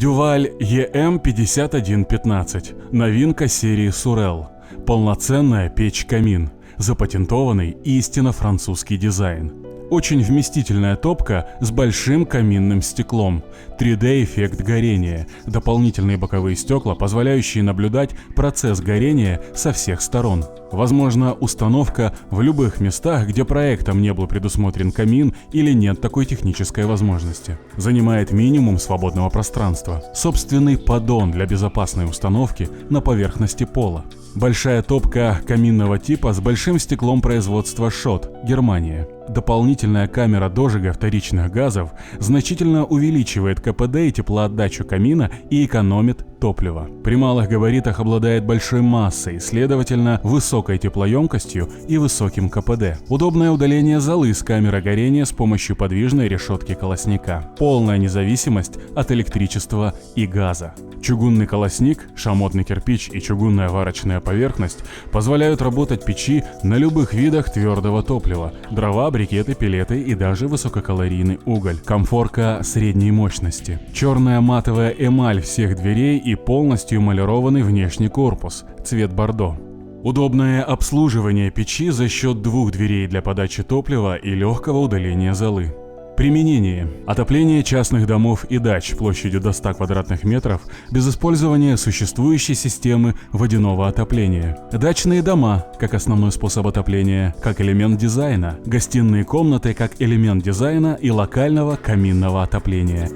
Duval EM5115. Новинка серии Surel. Полноценная печь-камин. Запатентованный истинно французский дизайн. Очень вместительная топка с большим каминным стеклом. 3D-эффект горения. Дополнительные боковые стекла, позволяющие наблюдать процесс горения со всех сторон. Возможно, установка в любых местах, где проектом не был предусмотрен камин или нет такой технической возможности. Занимает минимум свободного пространства. Собственный поддон для безопасной установки на поверхности пола. Большая топка каминного типа с большим стеклом производства Schott, Германия. Дополнительная камера дожига вторичных газов значительно увеличивает КПД и теплоотдачу камина и экономит топливо. При малых габаритах обладает большой массой, следовательно, высокой теплоемкостью и высоким КПД. Удобное удаление золы с камеры горения с помощью подвижной решетки колосника. Полная независимость от электричества и газа. Чугунный колосник, шамотный кирпич и чугунная варочная поверхность позволяют работать печи на любых видах твердого топлива – дрова, брикеты, пелеты и даже высококалорийный уголь. Комфорка средней мощности. Черная матовая эмаль всех дверей и полностью эмалированный внешний корпус, цвет бордо. Удобное обслуживание печи за счет двух дверей для подачи топлива и легкого удаления золы. Применение. Отопление частных домов и дач площадью до 100 квадратных метров без использования существующей системы водяного отопления. Дачные дома как основной способ отопления, как элемент дизайна. Гостиные комнаты как элемент дизайна и локального каминного отопления.